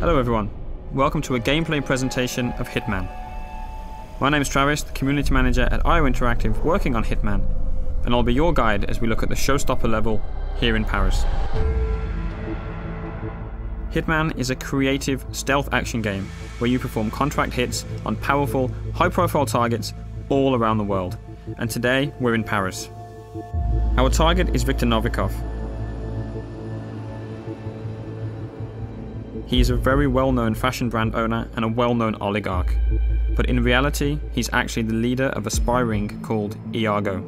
Hello everyone, welcome to a gameplay presentation of Hitman. My name is Travis, the community manager at IO Interactive working on Hitman, and I'll be your guide as we look at the showstopper level here in Paris. Hitman is a creative stealth action game where you perform contract hits on powerful, high-profile targets all around the world, and today we're in Paris. Our target is Viktor Novikov. He is a very well-known fashion brand owner and a well-known oligarch, but in reality, he's actually the leader of a spy ring called Iago.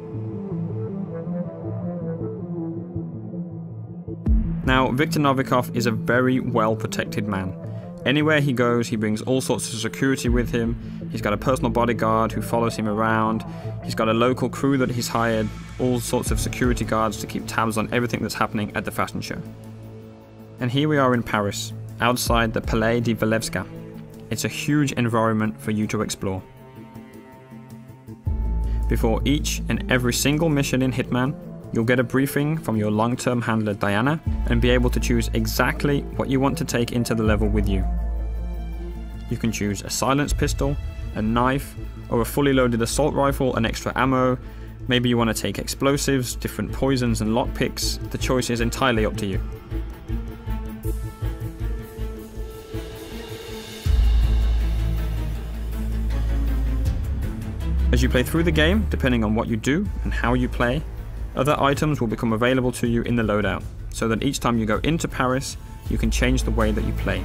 Now, Viktor Novikov is a very well-protected man. Anywhere he goes, he brings all sorts of security with him. He's got a personal bodyguard who follows him around. He's got a local crew that he's hired, all sorts of security guards to keep tabs on everything that's happening at the fashion show. And here we are in Paris, outside the Palais de Walewska. It's a huge environment for you to explore. Before each and every single mission in Hitman, you'll get a briefing from your long-term handler Diana and be able to choose exactly what you want to take into the level with you. You can choose a silenced pistol, a knife, or a fully loaded assault rifle and extra ammo. Maybe you want to take explosives, different poisons and lockpicks. The choice is entirely up to you. As you play through the game, depending on what you do and how you play, other items will become available to you in the loadout, so that each time you go into Paris, you can change the way that you play.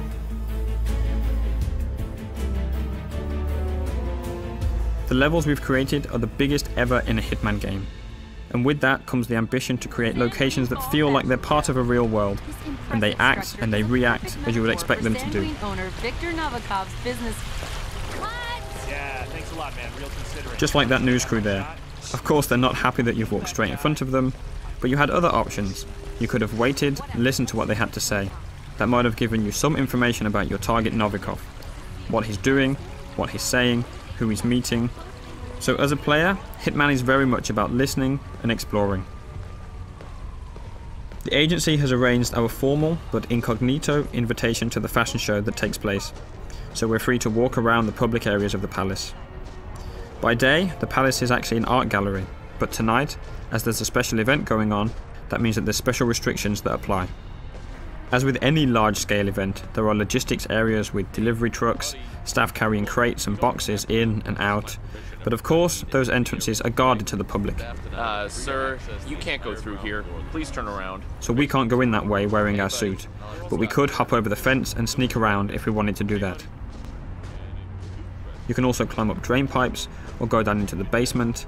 The levels we've created are the biggest ever in a Hitman game, and with that comes the ambition to create locations that feel like they're part of a real world, and they act and they react as you would expect them to do. Just like that news crew there. Of course they're not happy that you've walked straight in front of them, but you had other options. You could have waited, listened to what they had to say. That might have given you some information about your target Novikov. What he's doing, what he's saying, who he's meeting. So as a player, Hitman is very much about listening and exploring. The agency has arranged our formal but incognito invitation to the fashion show that takes place, so we're free to walk around the public areas of the palace. By day, the palace is actually an art gallery, but tonight, as there's a special event going on, that means that there's special restrictions that apply. As with any large-scale event, there are logistics areas with delivery trucks, staff carrying crates and boxes in and out, but of course, those entrances are guarded to the public. Sir, you can't go through here. Please turn around. So we can't go in that way wearing our suit, but we could hop over the fence and sneak around if we wanted to do that. You can also climb up drain pipes or go down into the basement,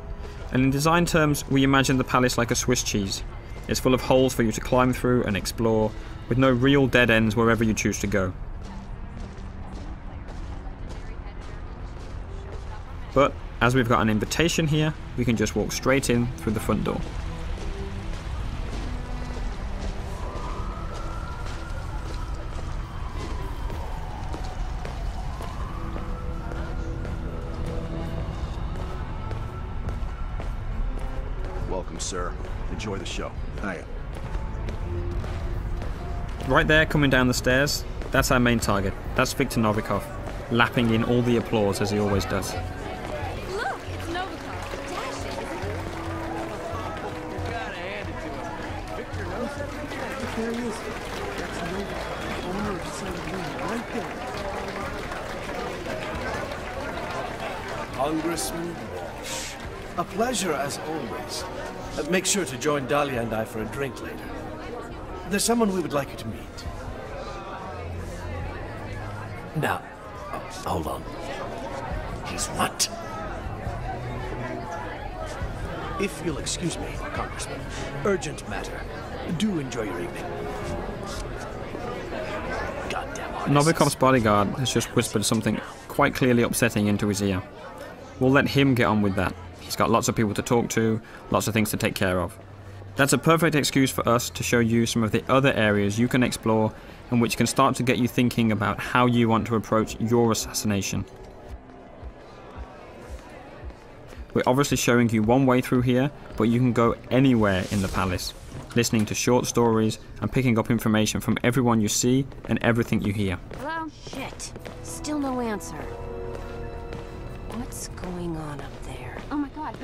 and in design terms we imagine the palace like a Swiss cheese. It's full of holes for you to climb through and explore, with no real dead ends wherever you choose to go. But as we've got an invitation here, we can just walk straight in through the front door. Welcome, sir. Enjoy the show. Hiya. Right there, coming down the stairs, that's our main target. That's Viktor Novikov, lapping in all the applause as he always does. Look, it's Novikov. Dashing. You gotta hand it to him. Viktor knows it. There he is. That's Novikov, the owner of the Cerradura, right there. Congressman Walsh. A pleasure as always. Make sure to join Dahlia and I for a drink later. There's someone we would like you to meet. Now, hold on. He's what? If you'll excuse me, Congressman. Urgent matter. Do enjoy your evening. Goddamn artists. Novikov's bodyguard has just whispered something quite clearly upsetting into his ear. We'll let him get on with that. He's got lots of people to talk to, lots of things to take care of. That's a perfect excuse for us to show you some of the other areas you can explore and which can start to get you thinking about how you want to approach your assassination. We're obviously showing you one way through here, but you can go anywhere in the palace, listening to short stories and picking up information from everyone you see and everything you hear. Hello? Shit. Still no answer. What's going on up there? Oh my god.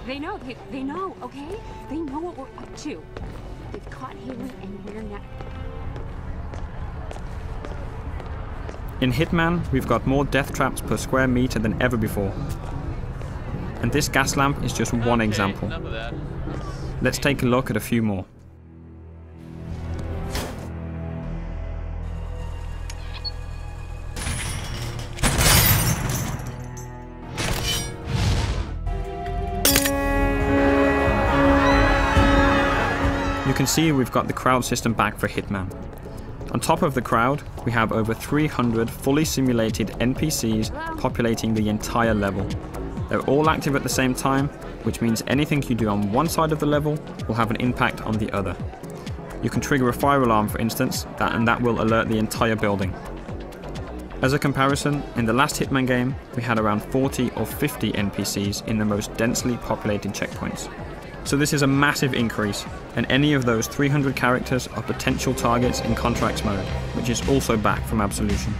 They know. They know, okay? They know what we're up to. They've caught Haley and we're not... In Hitman, we've got more death traps per square meter than ever before. And this gas lamp is just one example. Let's take a look at a few more. You can see we've got the crowd system back for Hitman. On top of the crowd, we have over 300 fully simulated NPCs populating the entire level. They're all active at the same time, which means anything you do on one side of the level will have an impact on the other. You can trigger a fire alarm, for instance, and that will alert the entire building. As a comparison, in the last Hitman game, we had around 40 or 50 NPCs in the most densely populated checkpoints. So this is a massive increase, and any of those 300 characters are potential targets in Contracts mode, which is also back from Absolution.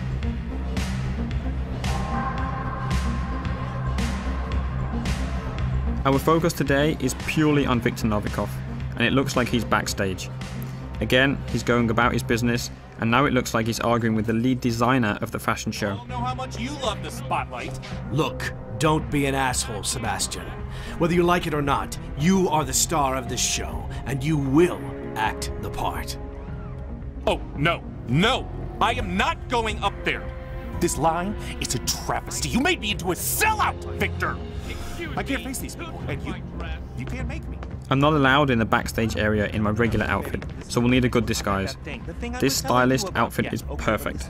Our focus today is purely on Viktor Novikov, and it looks like he's backstage. Again, he's going about his business, and now it looks like he's arguing with the lead designer of the fashion show. I don't know how much you love the spotlight. Look, don't be an asshole, Sebastian. Whether you like it or not, you are the star of this show, and you will act the part. Oh, no, no! I am not going up there! This line is a travesty. You made me into a sellout, Victor! I can't face these people, and you can't make me. I'm not allowed in the backstage area in my regular outfit, so we'll need a good disguise. This stylist outfit is perfect.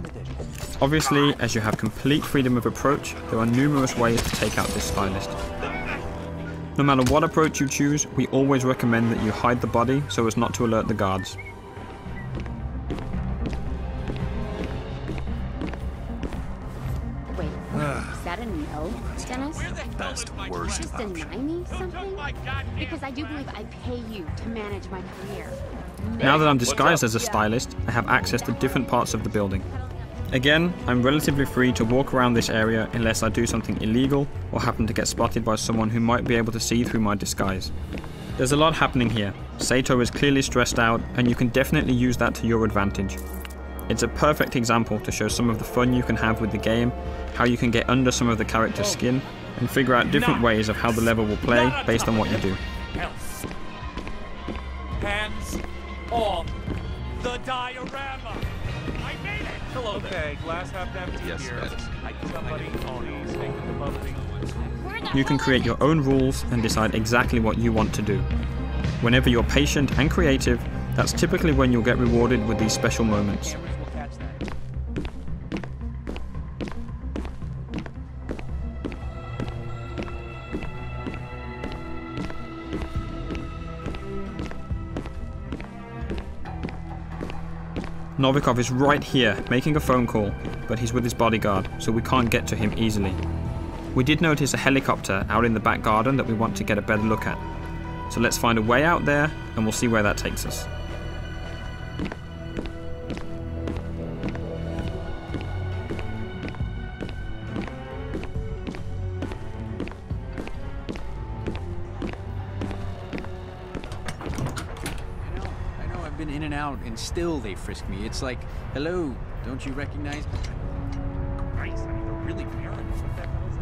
Obviously, as you have complete freedom of approach, there are numerous ways to take out this stylist. No matter what approach you choose, we always recommend that you hide the body so as not to alert the guards. Wait, is that a no, Dennis? Best, worst Just option. deny me something? Because I do believe I pay you to manage my career. Now that I'm disguised as a stylist, I have access to different parts of the building. Again, I'm relatively free to walk around this area unless I do something illegal or happen to get spotted by someone who might be able to see through my disguise. There's a lot happening here. Sato is clearly stressed out, and you can definitely use that to your advantage. It's a perfect example to show some of the fun you can have with the game, how you can get under some of the character's skin, and figure out different ways of how the level will play based on what you do. Hands off the diorama! I made it! Hello there. Okay, glass half empty Yes, here. yes. Somebody owns taking the bubbly. You can create your own rules and decide exactly what you want to do. Whenever you're patient and creative, that's typically when you'll get rewarded with these special moments. Novikov is right here, making a phone call, but he's with his bodyguard, so we can't get to him easily. We did notice a helicopter out in the back garden that we want to get a better look at. So let's find a way out there, and we'll see where that takes us. In and out, and still they frisk me. It's like, hello, don't you recognize me? Christ, I mean, they're really paranoid. What the hell is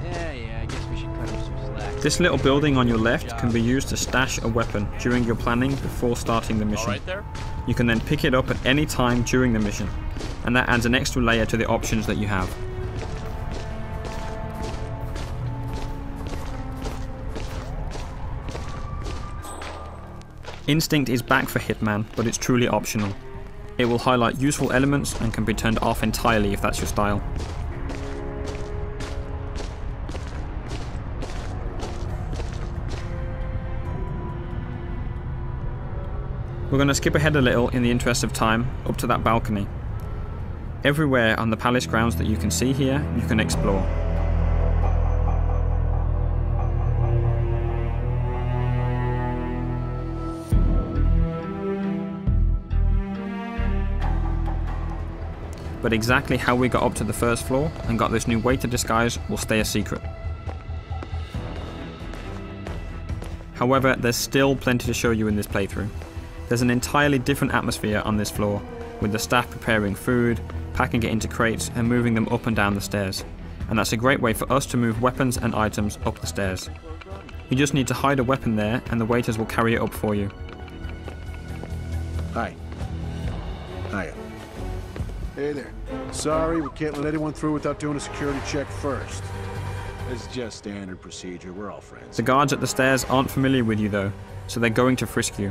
that? Yeah, I guess we should cut him some slack. This little building on your left can be used to stash a weapon during your planning before starting the mission. All right there? You can then pick it up at any time during the mission, and that adds an extra layer to the options that you have. Instinct is back for Hitman, but it's truly optional. It will highlight useful elements and can be turned off entirely if that's your style. We're going to skip ahead a little in the interest of time, up to that balcony. Everywhere on the palace grounds that you can see here, you can explore. but exactly how we got up to the first floor and got this new waiter disguise will stay a secret. However, there's still plenty to show you in this playthrough. There's an entirely different atmosphere on this floor, with the staff preparing food, packing it into crates and moving them up and down the stairs. And that's a great way for us to move weapons and items up the stairs. You just need to hide a weapon there and the waiters will carry it up for you. Hi. Hiya. Hey there. Sorry, we can't let anyone through without doing a security check first. It's just standard procedure. We're all friends. The guards at the stairs aren't familiar with you though, so they're going to frisk you.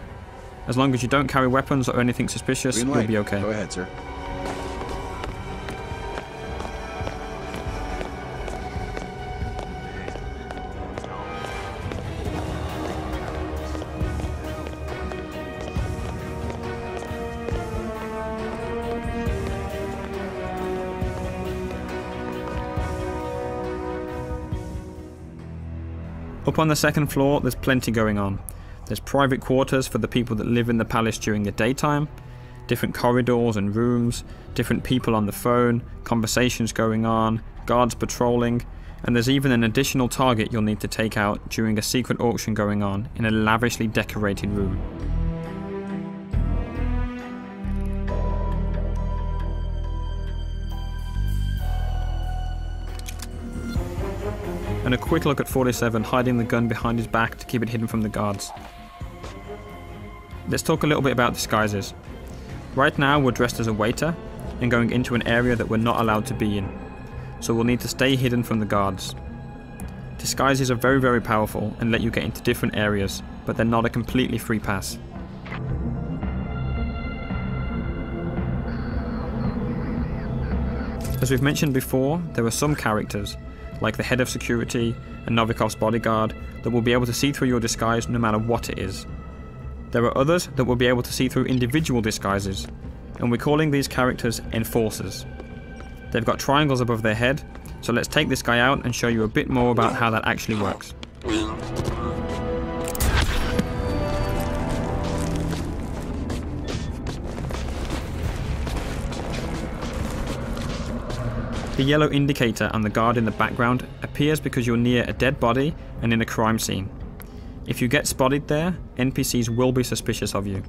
As long as you don't carry weapons or anything suspicious, you'll be okay. Go ahead, sir. Up on the second floor, there's plenty going on. There's private quarters for the people that live in the palace during the daytime, different corridors and rooms, different people on the phone, conversations going on, guards patrolling, and there's even an additional target you'll need to take out during a secret auction going on in a lavishly decorated room. And a quick look at 47 hiding the gun behind his back to keep it hidden from the guards. Let's talk a little bit about disguises. Right now we're dressed as a waiter and going into an area that we're not allowed to be in, so we'll need to stay hidden from the guards. Disguises are very powerful and let you get into different areas, but they're not a completely free pass. As we've mentioned before, there are some characters, like the head of security and Novikov's bodyguard, that will be able to see through your disguise no matter what it is. There are others that will be able to see through individual disguises, and we're calling these characters enforcers. They've got triangles above their head, so let's take this guy out and show you a bit more about how that actually works. The yellow indicator on the guard in the background appears because you're near a dead body and in a crime scene. If you get spotted there, NPCs will be suspicious of you.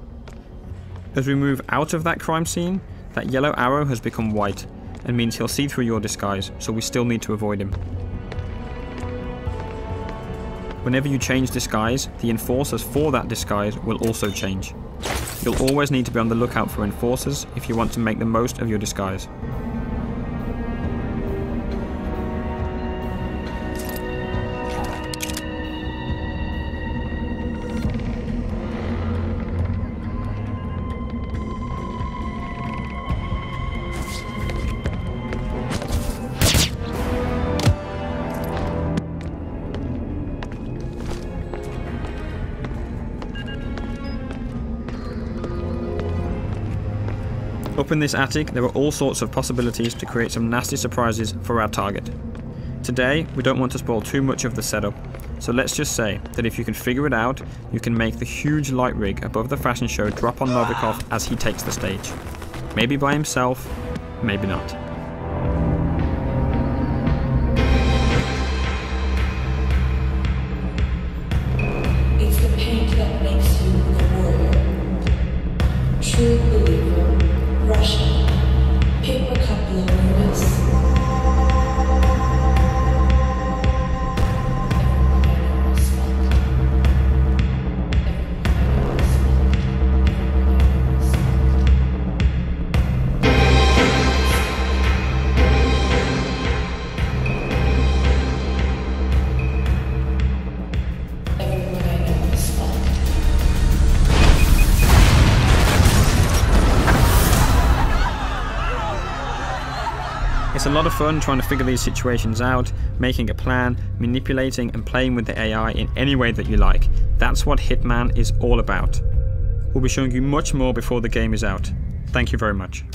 As we move out of that crime scene, that yellow arrow has become white and means he'll see through your disguise, so we still need to avoid him. Whenever you change disguise, the enforcers for that disguise will also change. You'll always need to be on the lookout for enforcers if you want to make the most of your disguise. Up in this attic, there are all sorts of possibilities to create some nasty surprises for our target. Today, we don't want to spoil too much of the setup, so let's just say that if you can figure it out, you can make the huge light rig above the fashion show drop on Novikov as he takes the stage. Maybe by himself, maybe not. It's the paint that makes you the warrior. True believer. Russian. Paper cup loneliness. It's a lot of fun trying to figure these situations out, making a plan, manipulating and playing with the AI in any way that you like. That's what Hitman is all about. We'll be showing you much more before the game is out. Thank you very much.